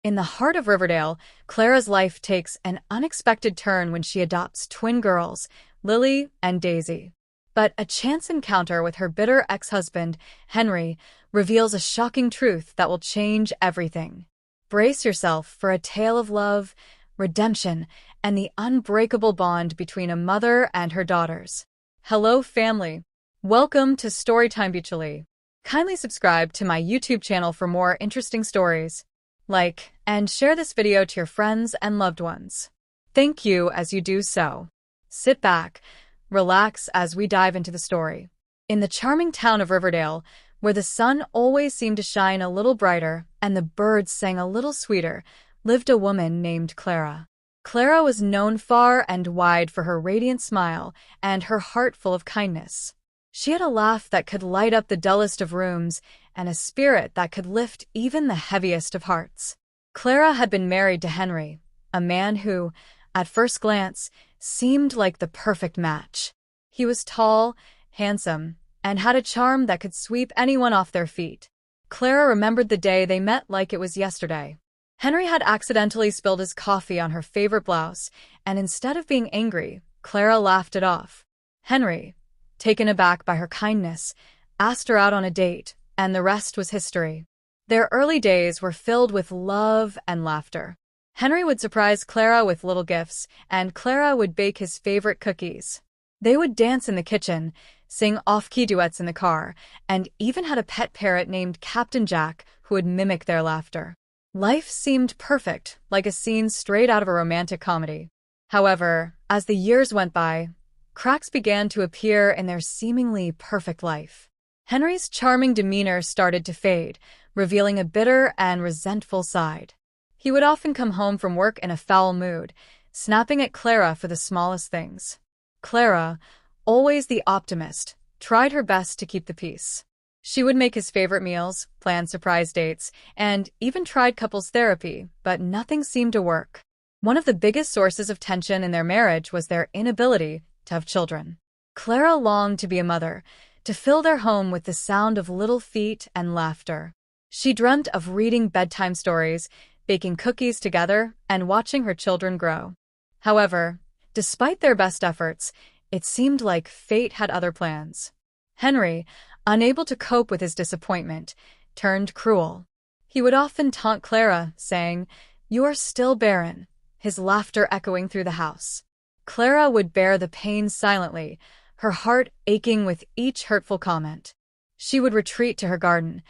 In the heart of Riverdale, Clara's life takes an unexpected turn when she adopts twin girls, Lily and Daisy. But a chance encounter with her bitter ex-husband, Henry, reveals a shocking truth that will change everything. Brace yourself for a tale of love, redemption, and the unbreakable bond between a mother and her daughters. Hello, family. Welcome to Storytime Beachly. Kindly subscribe to my YouTube channel for more interesting stories. Like and share this video to your friends and loved ones. Thank you as you do so. Sit back, relax as we dive into the story. In the charming town of Riverdale, where the sun always seemed to shine a little brighter and the birds sang a little sweeter, lived a woman named Clara. Clara was known far and wide for her radiant smile and her heart full of kindness. She had a laugh that could light up the dullest of rooms and a spirit that could lift even the heaviest of hearts. Clara had been married to Henry, a man who, at first glance, seemed like the perfect match. He was tall, handsome, and had a charm that could sweep anyone off their feet. Clara remembered the day they met like it was yesterday. Henry had accidentally spilled his coffee on her favorite blouse, and instead of being angry, Clara laughed it off. Henry, taken aback by her kindness, asked her out on a date, and the rest was history. Their early days were filled with love and laughter. Henry would surprise Clara with little gifts, and Clara would bake his favorite cookies. They would dance in the kitchen, sing off-key duets in the car, and even had a pet parrot named Captain Jack who would mimic their laughter. Life seemed perfect, like a scene straight out of a romantic comedy. However, as the years went by, cracks began to appear in their seemingly perfect life. Henry's charming demeanor started to fade, revealing a bitter and resentful side. He would often come home from work in a foul mood, snapping at Clara for the smallest things. Clara, always the optimist, tried her best to keep the peace. She would make his favorite meals, plan surprise dates, and even tried couples therapy, but nothing seemed to work. One of the biggest sources of tension in their marriage was their inability to have children. Clara longed to be a mother, to fill their home with the sound of little feet and laughter. She dreamt of reading bedtime stories, baking cookies together, and watching her children grow. However, despite their best efforts, it seemed like fate had other plans. Henry, unable to cope with his disappointment, turned cruel. He would often taunt Clara, saying, "You are still barren," his laughter echoing through the house. Clara would bear the pain silently, her heart aching with each hurtful comment. She would retreat to her garden,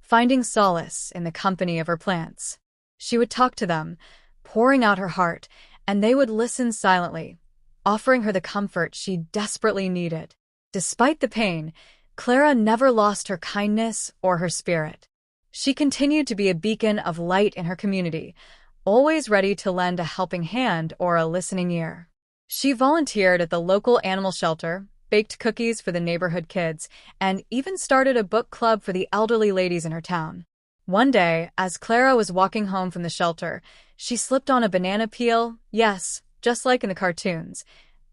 finding solace in the company of her plants. She would talk to them, pouring out her heart, and they would listen silently, offering her the comfort she desperately needed. Despite the pain, Clara never lost her kindness or her spirit. She continued to be a beacon of light in her community, always ready to lend a helping hand or a listening ear. She volunteered at the local animal shelter, baked cookies for the neighborhood kids, and even started a book club for the elderly ladies in her town. One day, as Clara was walking home from the shelter, she slipped on a banana peel, yes, just like in the cartoons,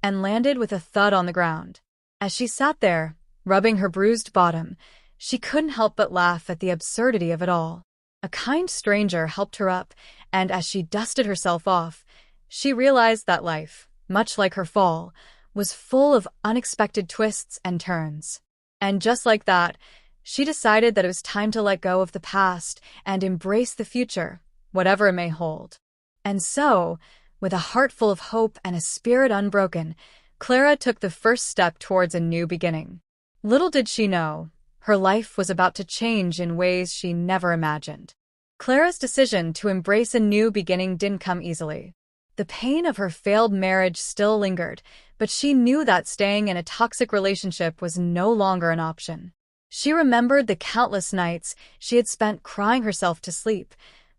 and landed with a thud on the ground. As she sat there, rubbing her bruised bottom, she couldn't help but laugh at the absurdity of it all. A kind stranger helped her up, and as she dusted herself off, she realized that life, much like her fall, was full of unexpected twists and turns. And just like that, she decided that it was time to let go of the past and embrace the future, whatever it may hold. And so, with a heart full of hope and a spirit unbroken, Clara took the first step towards a new beginning. Little did she know, her life was about to change in ways she never imagined. Clara's decision to embrace a new beginning didn't come easily. The pain of her failed marriage still lingered, but she knew that staying in a toxic relationship was no longer an option. She remembered the countless nights she had spent crying herself to sleep,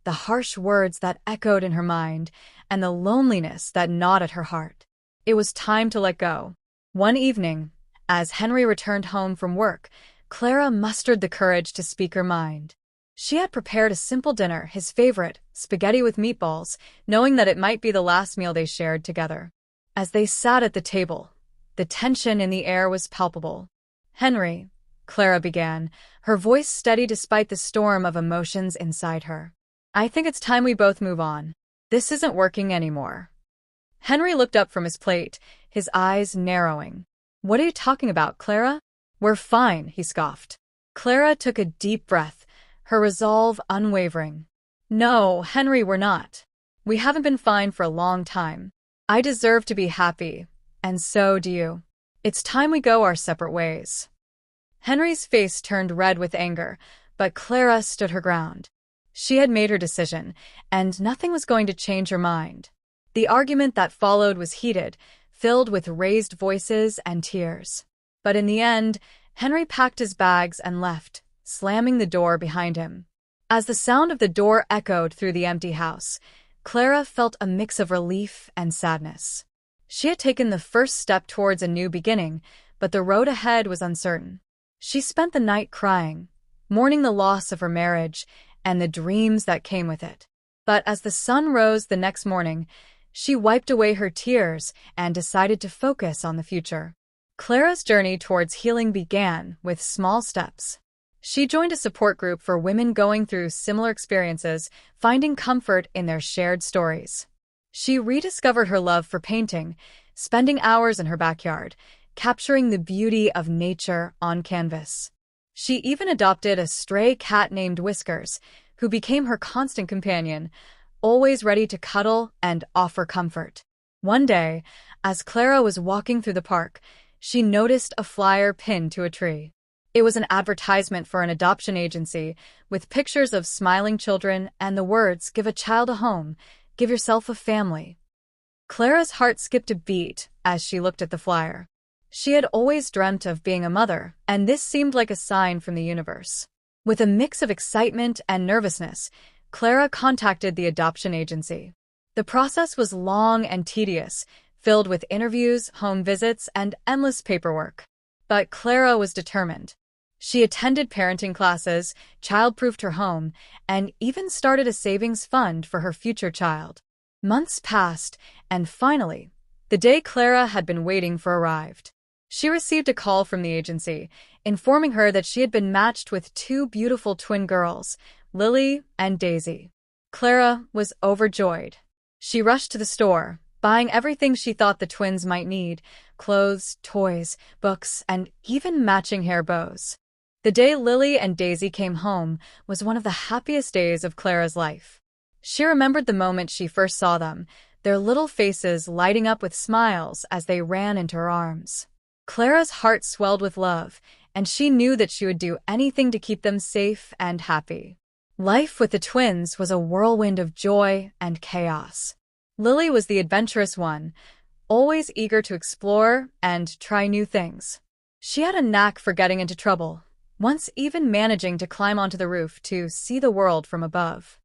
the harsh words that echoed in her mind, and the loneliness that gnawed at her heart. It was time to let go. One evening, as Henry returned home from work, Clara mustered the courage to speak her mind. She had prepared a simple dinner, his favorite, spaghetti with meatballs, knowing that it might be the last meal they shared together. As they sat at the table, the tension in the air was palpable. "Henry," Clara began, her voice steady despite the storm of emotions inside her. I think it's time we both move on. This isn't working anymore. Henry looked up from his plate, his eyes narrowing. What are you talking about, Clara? We're fine, he scoffed. Clara took a deep breath, her resolve unwavering. No, Henry, we're not. We haven't been fine for a long time. I deserve to be happy, and so do you. It's time we go our separate ways. Henry's face turned red with anger, but Clara stood her ground. She had made her decision, and nothing was going to change her mind. The argument that followed was heated, filled with raised voices and tears. But in the end, Henry packed his bags and left, slamming the door behind him. As the sound of the door echoed through the empty house, Clara felt a mix of relief and sadness. She had taken the first step towards a new beginning, but the road ahead was uncertain. She spent the night crying, mourning the loss of her marriage and the dreams that came with it. But as the sun rose the next morning, she wiped away her tears and decided to focus on the future. Clara's journey towards healing began with small steps. She joined a support group for women going through similar experiences, finding comfort in their shared stories. She rediscovered her love for painting, spending hours in her backyard, capturing the beauty of nature on canvas. She even adopted a stray cat named Whiskers, who became her constant companion, always ready to cuddle and offer comfort. One day, as Clara was walking through the park, she noticed a flyer pinned to a tree. It was an advertisement for an adoption agency, with pictures of smiling children and the words, "Give a child a home, give yourself a family." Clara's heart skipped a beat as she looked at the flyer. She had always dreamt of being a mother, and this seemed like a sign from the universe. With a mix of excitement and nervousness, Clara contacted the adoption agency. The process was long and tedious, filled with interviews, home visits, and endless paperwork. But Clara was determined. She attended parenting classes, child-proofed her home, and even started a savings fund for her future child. Months passed, and finally, the day Clara had been waiting for arrived. She received a call from the agency, informing her that she had been matched with two beautiful twin girls, Lily and Daisy. Clara was overjoyed. She rushed to the store, buying everything she thought the twins might need: clothes, toys, books, and even matching hair bows. The day Lily and Daisy came home was one of the happiest days of Clara's life. She remembered the moment she first saw them, their little faces lighting up with smiles as they ran into her arms. Clara's heart swelled with love, and she knew that she would do anything to keep them safe and happy. Life with the twins was a whirlwind of joy and chaos. Lily was the adventurous one, always eager to explore and try new things. She had a knack for getting into trouble, once even managing to climb onto the roof to see the world from above.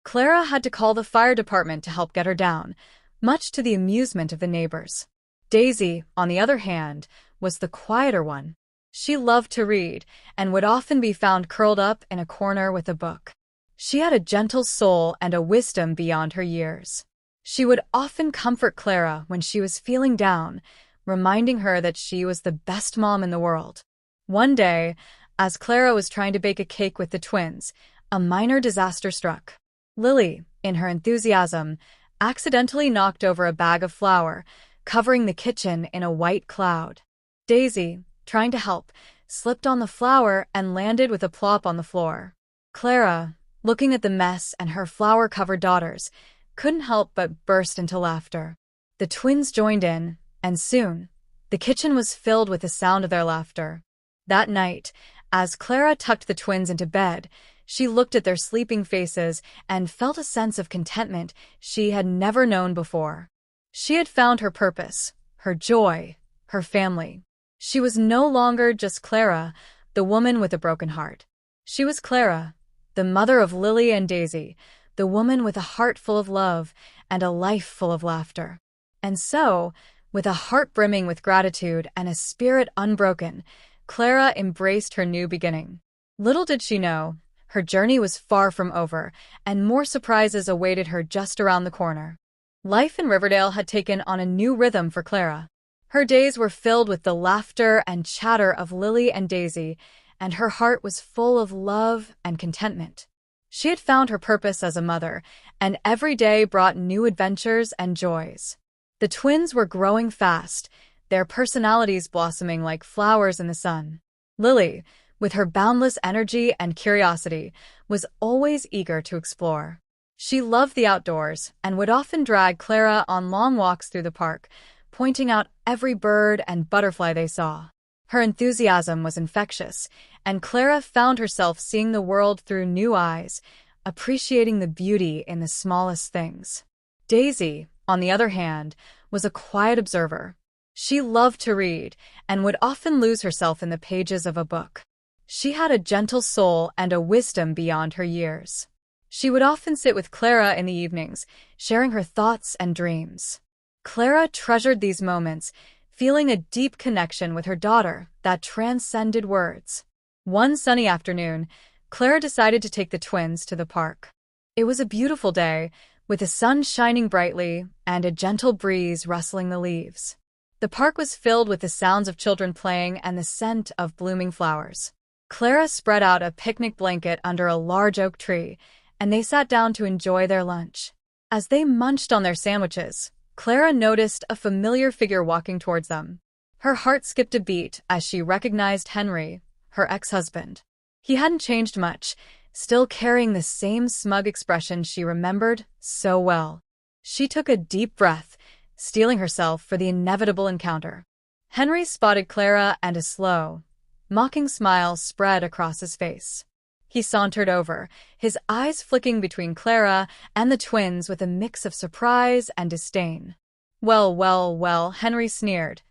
Clara had to call the fire department to help get her down, much to the amusement of the neighbors. Daisy, on the other hand, was the quieter one. She loved to read and would often be found curled up in a corner with a book. She had a gentle soul and a wisdom beyond her years. She would often comfort Clara when she was feeling down, reminding her that she was the best mom in the world. One day, as Clara was trying to bake a cake with the twins, a minor disaster struck. Lily, in her enthusiasm, accidentally knocked over a bag of flour, covering the kitchen in a white cloud. Daisy, trying to help, slipped on the flour and landed with a plop on the floor. Clara, looking at the mess and her flour-covered daughters, couldn't help but burst into laughter. The twins joined in, and soon, the kitchen was filled with the sound of their laughter. That night, as Clara tucked the twins into bed, she looked at their sleeping faces and felt a sense of contentment she had never known before. She had found her purpose, her joy, her family. She was no longer just Clara, the woman with a broken heart. She was Clara, the mother of Lily and Daisy, the woman with a heart full of love and a life full of laughter. And so, with a heart brimming with gratitude and a spirit unbroken, Clara embraced her new beginning. Little did she know, her journey was far from over, and more surprises awaited her just around the corner. Life in Riverdale had taken on a new rhythm for Clara. Her days were filled with the laughter and chatter of Lily and Daisy, and her heart was full of love and contentment. She had found her purpose as a mother, and every day brought new adventures and joys. The twins were growing fast, their personalities blossoming like flowers in the sun. Lily, with her boundless energy and curiosity, was always eager to explore. She loved the outdoors and would often drag Clara on long walks through the park, pointing out every bird and butterfly they saw. Her enthusiasm was infectious, and Clara found herself seeing the world through new eyes, appreciating the beauty in the smallest things. Daisy, on the other hand, was a quiet observer. She loved to read and would often lose herself in the pages of a book. She had a gentle soul and a wisdom beyond her years. She would often sit with Clara in the evenings, sharing her thoughts and dreams. Clara treasured these moments, feeling a deep connection with her daughter that transcended words. One sunny afternoon, Clara decided to take the twins to the park. It was a beautiful day, with the sun shining brightly and a gentle breeze rustling the leaves. The park was filled with the sounds of children playing and the scent of blooming flowers. Clara spread out a picnic blanket under a large oak tree, and they sat down to enjoy their lunch. As they munched on their sandwiches, Clara noticed a familiar figure walking towards them. Her heart skipped a beat as she recognized Henry, her ex-husband. He hadn't changed much, still carrying the same smug expression she remembered so well. She took a deep breath, steeling herself for the inevitable encounter. Henry spotted Clara, and a slow, mocking smile spread across his face. He sauntered over, his eyes flicking between Clara and the twins with a mix of surprise and disdain. "Well, well, well," Henry sneered.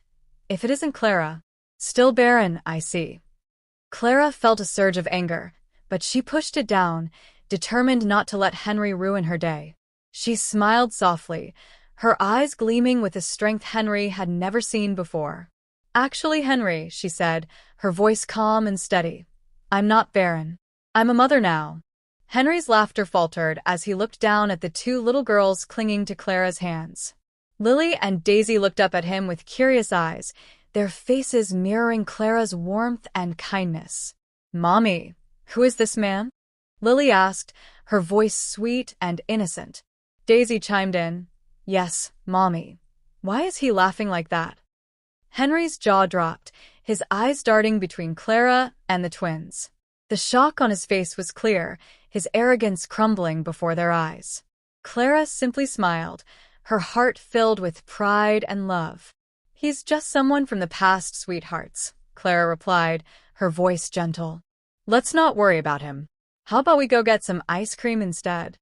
"If it isn't Clara. Still Barren, I see." Clara felt a surge of anger, but she pushed it down, determined not to let Henry ruin her day. She smiled softly, her eyes gleaming with a strength Henry had never seen before. "Actually, Henry," she said, her voice calm and steady, "I'm not Barren. I'm a mother now." Henry's laughter faltered as he looked down at the two little girls clinging to Clara's hands. Lily and Daisy looked up at him with curious eyes, their faces mirroring Clara's warmth and kindness. "Mommy, who is this man?" Lily asked, her voice sweet and innocent. Daisy chimed in, "Yes, Mommy. Why is he laughing like that?" Henry's jaw dropped, his eyes darting between Clara and the twins. The shock on his face was clear, his arrogance crumbling before their eyes. Clara simply smiled, her heart filled with pride and love. "He's just someone from the past, sweethearts," Clara replied, her voice gentle. "Let's not worry about him. How about we go get some ice cream instead?"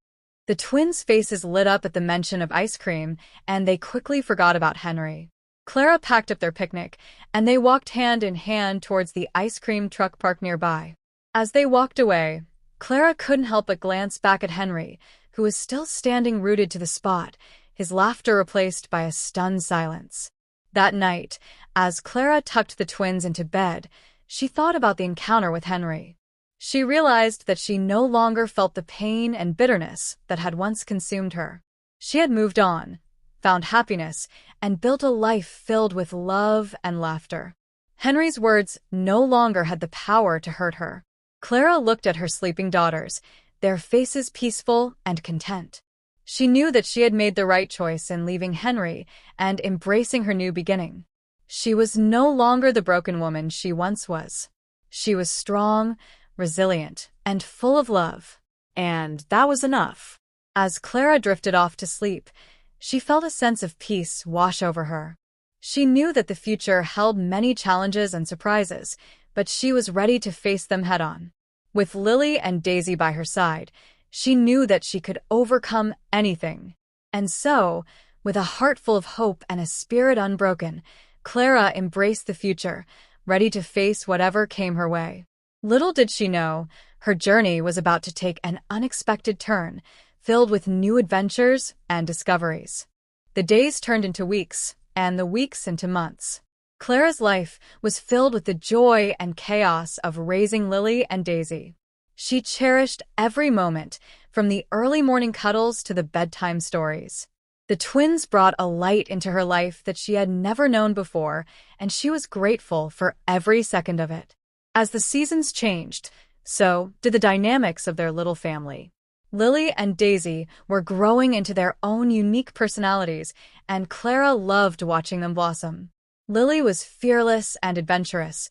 The twins' faces lit up at the mention of ice cream, and they quickly forgot about Henry. Clara packed up their picnic, and they walked hand in hand towards the ice cream truck parked nearby. As they walked away, Clara couldn't help but glance back at Henry, who was still standing rooted to the spot, his laughter replaced by a stunned silence. That night, as Clara tucked the twins into bed, she thought about the encounter with Henry. She realized that she no longer felt the pain and bitterness that had once consumed her. She had moved on, found happiness, and built a life filled with love and laughter. Henry's words no longer had the power to hurt her. Clara looked at her sleeping daughters, their faces peaceful and content. She knew that she had made the right choice in leaving Henry and embracing her new beginning. She was no longer the broken woman she once was. She was strong, resilient, and full of love. And that was enough. As Clara drifted off to sleep, she felt a sense of peace wash over her. She knew that the future held many challenges and surprises, but she was ready to face them head-on. With Lily and Daisy by her side, she knew that she could overcome anything. And so, with a heart full of hope and a spirit unbroken, Clara embraced the future, ready to face whatever came her way. Little did she know, her journey was about to take an unexpected turn, filled with new adventures and discoveries. The days turned into weeks, and the weeks into months. Clara's life was filled with the joy and chaos of raising Lily and Daisy. She cherished every moment, from the early morning cuddles to the bedtime stories. The twins brought a light into her life that she had never known before, and she was grateful for every second of it. As the seasons changed, So did the dynamics of their little family. Lily and Daisy were growing into their own unique personalities, and Clara loved watching them blossom. Lily was fearless and adventurous,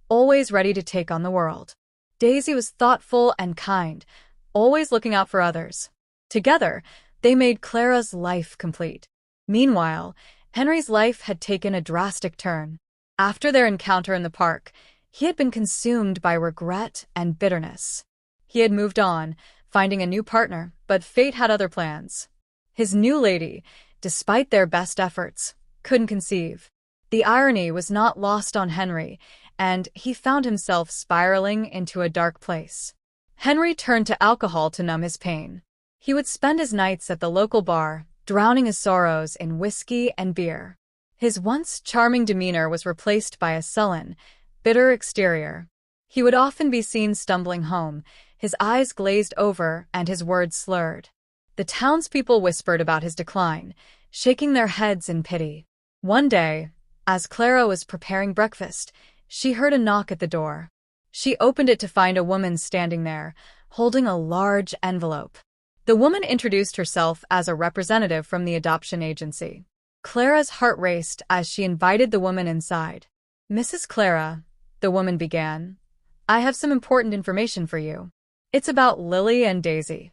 always ready to take on the world. Daisy was thoughtful and kind, always looking out for others. Together, they made Clara's life complete. Meanwhile, Henry's life had taken a drastic turn. After their encounter in the park, he had been consumed by regret and bitterness. He had moved on, finding a new partner, but fate had other plans. His new lady, despite their best efforts, couldn't conceive. The irony was not lost on Henry, and he found himself spiraling into a dark place. Henry turned to alcohol to numb his pain. He would spend his nights at the local bar, drowning his sorrows in whiskey and beer. His once charming demeanor was replaced by a sullen, bitter exterior. He would often be seen stumbling home, his eyes glazed over and his words slurred. The townspeople whispered about his decline, shaking their heads in pity. One day, as Clara was preparing breakfast, she heard a knock at the door. She opened it to find a woman standing there, holding a large envelope. The woman introduced herself as a representative from the adoption agency. Clara's heart raced as she invited the woman inside. "Mrs. Clara," the woman began, "I have some important information for you. It's about Lily and Daisy."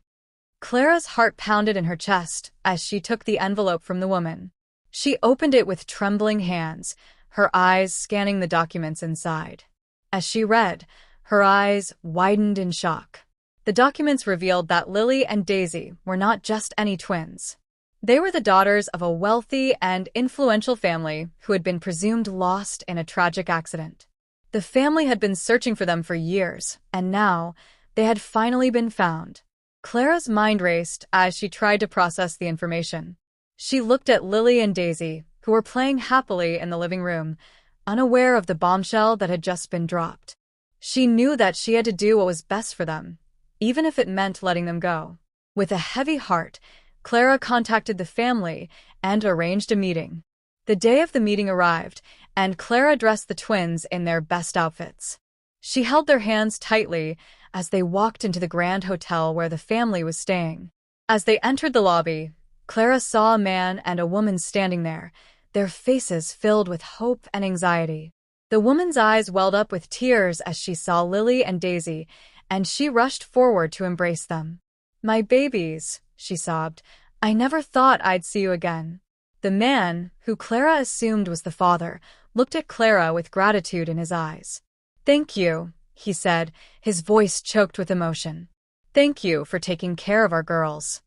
Clara's heart pounded in her chest as she took the envelope from the woman. She opened it with trembling hands, her eyes scanning the documents inside. As she read, her eyes widened in shock. The documents revealed that Lily and Daisy were not just any twins. They were the daughters of a wealthy and influential family who had been presumed lost in a tragic accident. The family had been searching for them for years, and now they had finally been found. Clara's mind raced as she tried to process the information. She looked at Lily and Daisy, who were playing happily in the living room, unaware of the bombshell that had just been dropped. She knew that she had to do what was best for them, even if it meant letting them go. With a heavy heart, Clara contacted the family and arranged a meeting. The day of the meeting arrived, and Clara dressed the twins in their best outfits. She held their hands tightly as they walked into the grand hotel where the family was staying. As they entered the lobby, Clara saw a man and a woman standing there, their faces filled with hope and anxiety. The woman's eyes welled up with tears as she saw Lily and Daisy, and she rushed forward to embrace them. "My babies," she sobbed, "I never thought I'd see you again." The man, who Clara assumed was the father, looked at Clara with gratitude in his eyes. "Thank you," he said, his voice choked with emotion. "Thank you for taking care of our girls."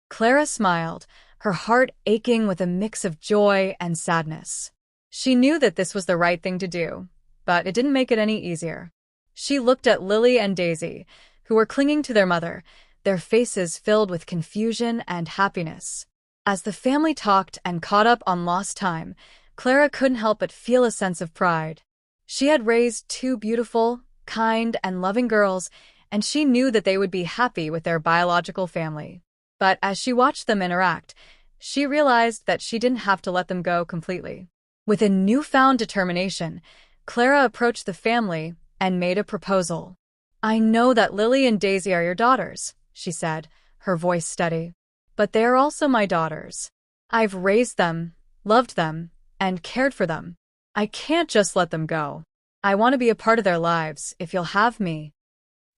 Clara smiled, her heart aching with a mix of joy and sadness. She knew that this was the right thing to do, but it didn't make it any easier. She looked at Lily and Daisy, who were clinging to their mother, their faces filled with confusion and happiness. As the family talked and caught up on lost time, Clara couldn't help but feel a sense of pride. She had raised two beautiful, kind, and loving girls, and she knew that they would be happy with their biological family. But as she watched them interact, she realized that she didn't have to let them go completely. With a newfound determination, Clara approached the family and made a proposal. "I know that Lily and Daisy are your daughters," she said, her voice steady. "But they are also my daughters. I've raised them, loved them, and cared for them. I can't just let them go. I want to be a part of their lives, if you'll have me."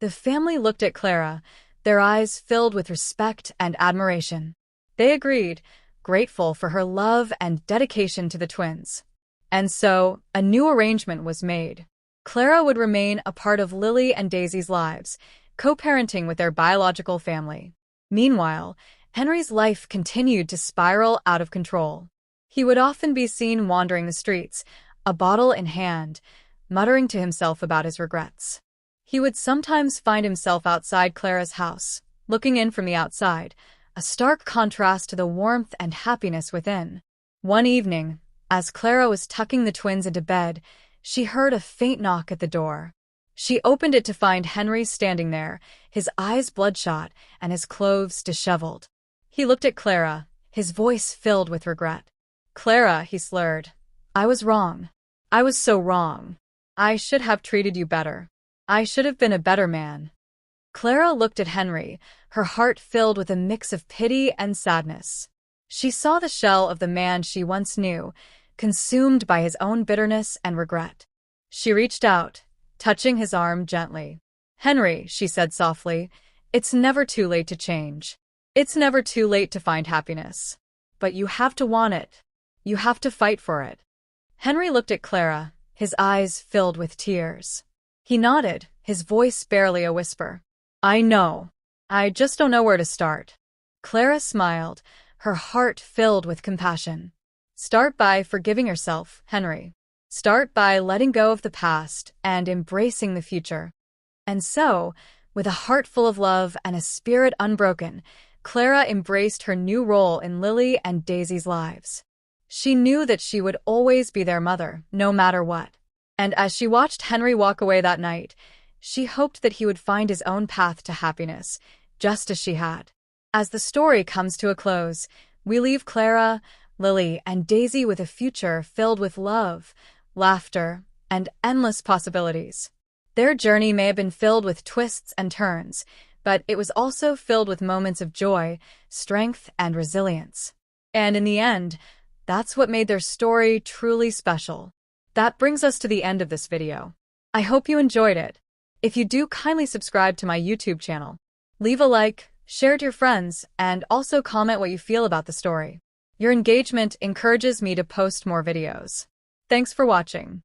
The family looked at Clara, their eyes filled with respect and admiration. They agreed, grateful for her love and dedication to the twins. And so, a new arrangement was made. Clara would remain a part of Lily and Daisy's lives, co-parenting with their biological family. Meanwhile, Henry's life continued to spiral out of control. He would often be seen wandering the streets, a bottle in hand, muttering to himself about his regrets. He would sometimes find himself outside Clara's house, looking in from the outside, a stark contrast to the warmth and happiness within. One evening, as Clara was tucking the twins into bed, she heard a faint knock at the door. She opened it to find Henry standing there, his eyes bloodshot and his clothes disheveled. He looked at Clara, his voice filled with regret. "Clara," he slurred, "I was wrong. I was so wrong. I should have treated you better. I should have been a better man." Clara looked at Henry, her heart filled with a mix of pity and sadness. She saw the shell of the man she once knew, consumed by his own bitterness and regret. She reached out, touching his arm gently. "Henry," she said softly, "it's never too late to change. It's never too late to find happiness. But you have to want it. You have to fight for it." Henry looked at Clara, his eyes filled with tears. He nodded, his voice barely a whisper. "I know. I just don't know where to start." Clara smiled, her heart filled with compassion. "Start by forgiving yourself, Henry. Start by letting go of the past and embracing the future." And so, with a heart full of love and a spirit unbroken, Clara embraced her new role in Lily and Daisy's lives. She knew that she would always be their mother, no matter what. And as she watched Henry walk away that night, she hoped that he would find his own path to happiness, just as she had. As the story comes to a close, we leave Clara, Lily, and Daisy with a future filled with love, laughter, and endless possibilities. Their journey may have been filled with twists and turns, but it was also filled with moments of joy, strength, and resilience. And in the end, that's what made their story truly special. That brings us to the end of this video. I hope you enjoyed it. If you do, kindly subscribe to my YouTube channel. Leave a like, share it to your friends, and also comment what you feel about the story. Your engagement encourages me to post more videos. Thanks for watching.